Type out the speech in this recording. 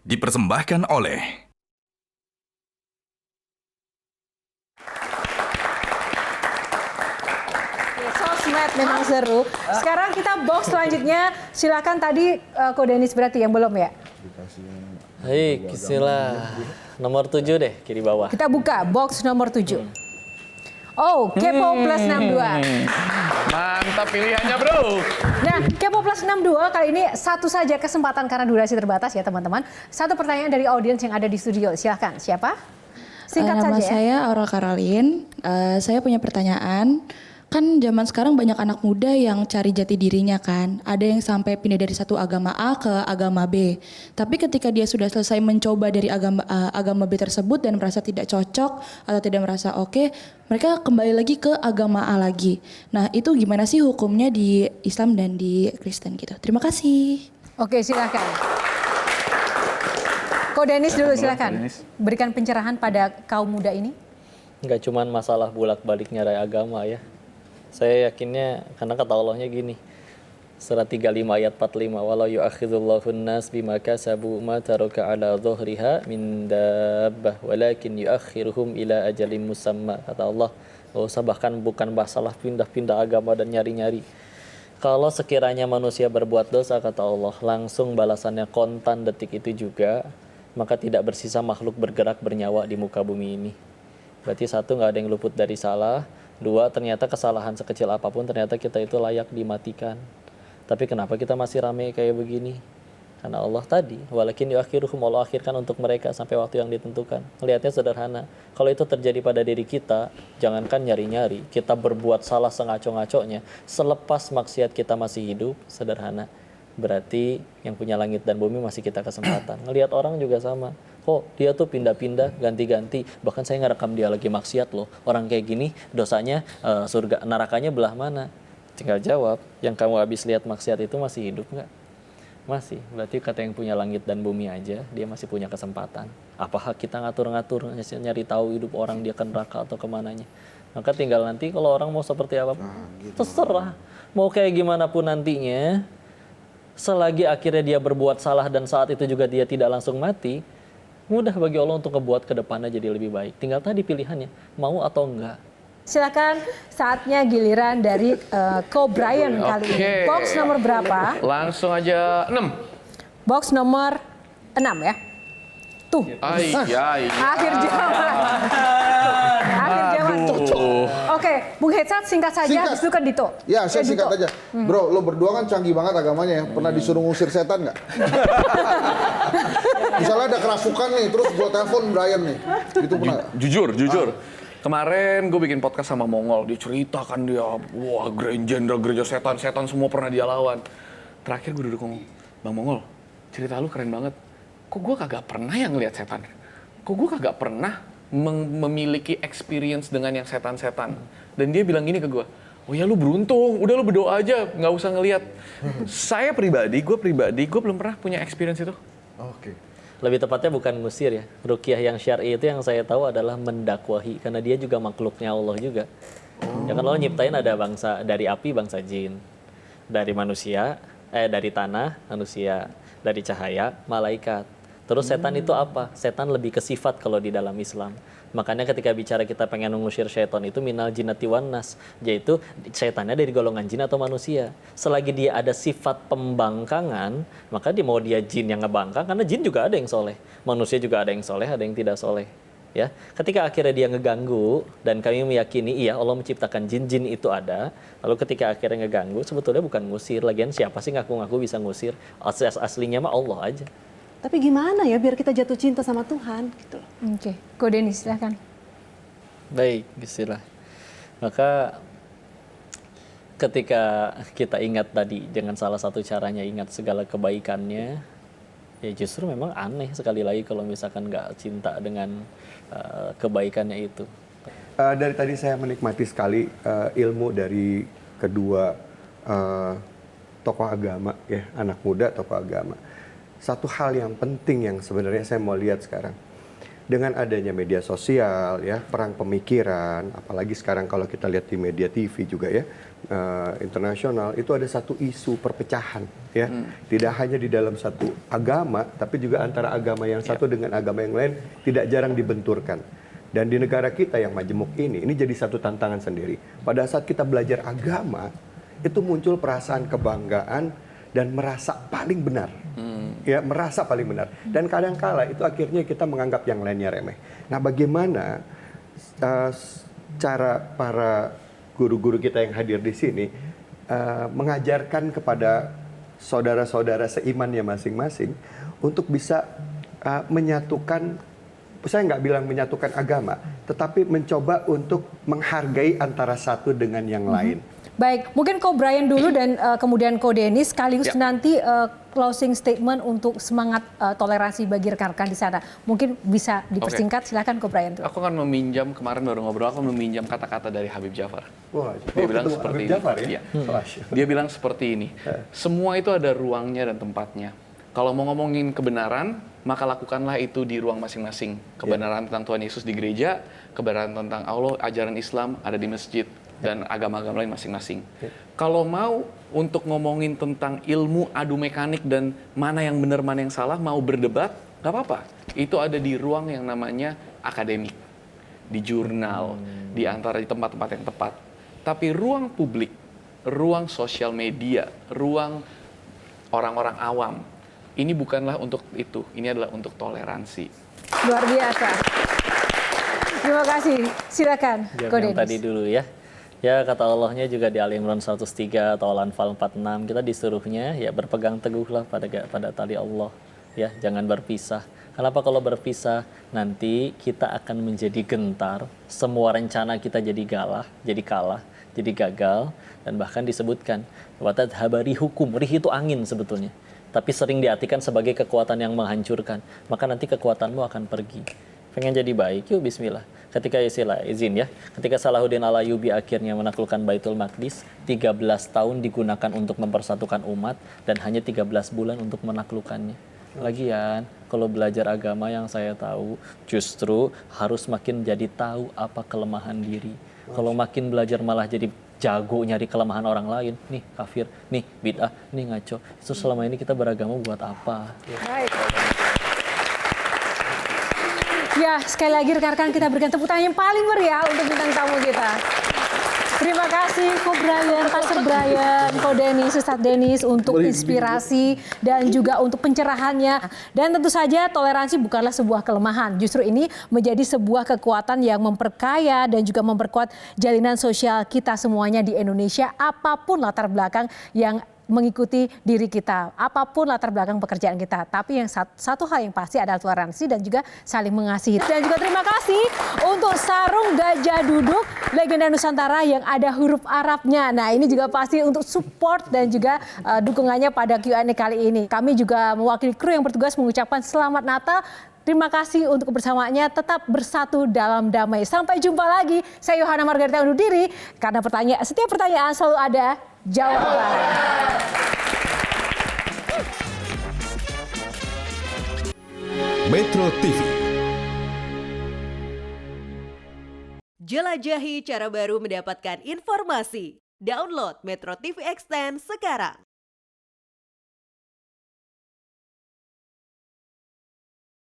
dipersembahkan oleh Sosmed memang seru. Sekarang kita box selanjutnya. Silakan tadi Ko Denis berarti yang belum ya? Hai, bismillah. Nomor 7 deh, kiri bawah. Kita buka box nomor 7. Oh, Kepo Plus 62. Mantap pilihannya, bro. Nah, Kepo Plus 62 kali ini satu saja kesempatan karena durasi terbatas ya teman-teman. Satu pertanyaan dari audiens yang ada di studio. Silahkan, siapa? Singkat Nama saja ya. saya Aurel Caroline. Saya punya pertanyaan. Kan zaman sekarang banyak anak muda yang cari jati dirinya kan. Ada yang sampai pindah dari satu agama A ke agama B. Tapi ketika dia sudah selesai mencoba dari agama B tersebut dan merasa tidak cocok atau tidak merasa oke, mereka kembali lagi ke agama A lagi. Nah, itu gimana sih hukumnya di Islam dan di Kristen gitu? Terima kasih. Oke, silakan. Ko Denis dulu silakan. Berikan pencerahan pada kaum muda ini. Nggak cuman masalah bolak-balik nyari agama ya. Saya yakinnya karena kata Allahnya gini. Surat 35 ayat 45. Walau yu'akhidullahu nas bima kasabu ma taraka ala dhuhriha min dabbah walakin yu'akhiruhum ila ajalin musamma. Kata Allah, oh, bahkan bukan masalah pindah-pindah agama dan nyari-nyari. Kalau sekiranya manusia berbuat dosa, kata Allah, langsung balasannya kontan detik itu juga, maka tidak bersisa makhluk bergerak bernyawa di muka bumi ini. Berarti satu, nggak ada yang luput dari salah. Dua, ternyata kesalahan sekecil apapun ternyata kita itu layak dimatikan. Tapi kenapa kita masih rame kayak begini? Karena Allah tadi, walakin yuakhiruhum, Allah akhirkan untuk mereka sampai waktu yang ditentukan. Melihatnya sederhana. Kalau itu terjadi pada diri kita, jangankan nyari-nyari, kita berbuat salah sengaco-ngaconya, selepas maksiat kita masih hidup, sederhana. Berarti yang punya langit dan bumi masih kita kesempatan. Ngelihat orang juga sama. Kok dia tuh pindah-pindah, ganti-ganti. Bahkan saya ngerekam dia lagi maksiat loh. Orang kayak gini dosanya surga nerakanya belah mana? Tinggal jawab, yang kamu habis lihat maksiat itu masih hidup nggak? Masih. Berarti kata yang punya langit dan bumi aja, dia masih punya kesempatan. Apa hak kita ngatur-ngatur, nyari tahu hidup orang dia ke neraka atau kemananya? Maka tinggal nanti kalau orang mau seperti apa, terserah. Mau kayak gimana pun nantinya, selagi akhirnya dia berbuat salah dan saat itu juga dia tidak langsung mati, mudah bagi Allah untuk ngebuat ke depannya jadi lebih baik. Tinggal tadi pilihannya, mau atau enggak. Silakan, saatnya giliran dari Ko Brian kali ini. Box nomor berapa? Langsung aja 6. Box nomor 6 ya. Tuh. Akhir jawaban. Akhir jawaban. Oke, Bung Hetsat singkat saja, habis itu kan Dito. Ya, saya singkat aja. Bro, lo berdua kan canggih banget agamanya ya. Pernah disuruh ngusir setan nggak? Misalnya ada kerasukan nih, terus gue telepon Brian nih. Itu pernah. Jujur. Kemarin gue bikin podcast sama Mongol, dia ceritakan dia, wah Grand Jenderal gereja setan semua pernah dia lawan. Terakhir gue duduk ngomong, Bang Mongol, cerita lu keren banget. Kok gue kagak pernah yang ngeliat setan? Kok gue kagak pernah memiliki experience dengan yang setan-setan? Dan dia bilang gini ke gue, oh ya lu beruntung, udah lu berdoa aja, nggak usah ngeliat. Gue pribadi, gue belum pernah punya experience itu. Oke. Lebih tepatnya bukan ngusir ya. Ruqyah yang syar'i itu yang saya tahu adalah mendakwahi. Karena dia juga makhluknya Allah juga. Ya kan Allah nyiptain ada bangsa dari api, bangsa jin. Dari manusia, dari tanah, manusia. Dari cahaya, malaikat. Terus setan itu apa? Setan lebih ke sifat kalau di dalam Islam. Makanya ketika bicara kita pengen mengusir syaitan itu minal jinnati wan nas, yaitu syaitannya dari golongan jin atau manusia. Selagi dia ada sifat pembangkangan, maka dia mau dia jin yang ngebangkang, karena jin juga ada yang soleh, manusia juga ada yang soleh, ada yang tidak soleh. Ya, ketika akhirnya dia ngeganggu dan kami meyakini iya Allah menciptakan jin itu ada, lalu ketika akhirnya ngeganggu sebetulnya bukan ngusir. Lagian siapa sih ngaku-ngaku bisa ngusir? Aslinya mah Allah aja. Tapi gimana ya biar kita jatuh cinta sama Tuhan gitu loh. Oke, Ko Denis silahkan. Baik, bismillah. Maka ketika kita ingat tadi dengan salah satu caranya ingat segala kebaikannya, ya justru memang aneh sekali lagi kalau misalkan nggak cinta dengan kebaikannya itu. Dari tadi saya menikmati sekali ilmu dari kedua tokoh agama ya, anak muda tokoh agama. Satu hal yang penting yang sebenarnya saya mau lihat sekarang, dengan adanya media sosial ya, perang pemikiran, apalagi sekarang kalau kita lihat di media TV juga ya, internasional, itu ada satu isu perpecahan ya. Tidak hanya di dalam satu agama, tapi juga antara agama yang satu dengan agama yang lain tidak jarang dibenturkan. Dan di negara kita yang majemuk ini jadi satu tantangan sendiri. Pada saat kita belajar agama, itu muncul perasaan kebanggaan dan merasa paling benar. Ya, merasa paling benar. Dan kadang-kala itu akhirnya kita menganggap yang lainnya remeh. Nah, bagaimana cara para guru-guru kita yang hadir di sini mengajarkan kepada saudara-saudara seimannya masing-masing untuk bisa menyatukan, saya nggak bilang menyatukan agama, tetapi mencoba untuk menghargai antara satu dengan yang lain. Baik, mungkin Ko Brian dulu dan kemudian Ko Dennis sekaligus nanti closing statement untuk semangat toleransi bagi rekan-rekan di sana. Mungkin bisa dipersingkat, silakan Ko Brian dulu. Aku akan meminjam, kemarin baru ngobrol, aku meminjam kata-kata dari Habib Jafar. Wah, Dia bilang seperti ini. Jafar, ya? Iya. Dia bilang seperti ini. Semua itu ada ruangnya dan tempatnya. Kalau mau ngomongin kebenaran, maka lakukanlah itu di ruang masing-masing. Kebenaran tentang Tuhan Yesus di gereja, kebenaran tentang Allah, ajaran Islam ada di masjid, dan agama-agama lain masing-masing. Kalau mau untuk ngomongin tentang ilmu adu mekanik dan mana yang benar, mana yang salah, mau berdebat, nggak apa-apa. Itu ada di ruang yang namanya akademik, di jurnal, di antara di tempat-tempat yang tepat. Tapi ruang publik, ruang sosial media, ruang orang-orang awam, ini bukanlah untuk itu. Ini adalah untuk toleransi. Luar biasa. Terima kasih. Silakan, Ko Yang Dennis. tadi dulu ya. Ya, kata Allahnya juga di Al-Imran 103 atau Al-Anfal 46, kita disuruhnya ya berpegang teguhlah pada tali Allah, ya, jangan berpisah. Kenapa kalau berpisah? Nanti kita akan menjadi gentar, semua rencana kita jadi kalah, jadi gagal, dan bahkan disebutkan watat habari hukum, rih itu angin sebetulnya. Tapi sering diartikan sebagai kekuatan yang menghancurkan, maka nanti kekuatanmu akan pergi. Pengen jadi baik, yuk bismillah. Ketika ketika Salahuddin Al-Ayyubi akhirnya menaklukkan Baitul Maqdis, 13 tahun digunakan untuk mempersatukan umat dan hanya 13 bulan untuk menaklukkannya. Lagian, kalau belajar agama yang saya tahu, justru harus makin jadi tahu apa kelemahan diri. Kalau makin belajar malah jadi jago nyari kelemahan orang lain, nih kafir, nih bid'ah, nih ngaco. Itu selama ini kita beragama buat apa? Baik. Ya, sekali lagi rekan-rekan kita berikan tepuk tangan yang paling meriah untuk bintang tamu kita. Terima kasih Ko Brian, Pastor Brian, Ko Dennis, Ustadz Dennis untuk inspirasi dan juga untuk pencerahannya. Dan tentu saja toleransi bukanlah sebuah kelemahan. Justru ini menjadi sebuah kekuatan yang memperkaya dan juga memperkuat jalinan sosial kita semuanya di Indonesia. Apapun latar belakang yang mengikuti diri kita, apapun latar belakang pekerjaan kita. Tapi yang satu hal yang pasti adalah toleransi dan juga saling mengasihi. Dan juga terima kasih untuk sarung gajah duduk legenda Nusantara yang ada huruf Arabnya. Nah, ini juga pasti untuk support dan juga dukungannya pada Q&A kali ini. Kami juga mewakili kru yang bertugas mengucapkan selamat Natal. Terima kasih untuk kebersamaannya. Tetap bersatu dalam damai. Sampai jumpa lagi. Saya Yohana Margarita undur diri karena setiap pertanyaan selalu ada jawaban. Metro TV. Jelajahi cara baru mendapatkan informasi. Download Metro TV Extend sekarang.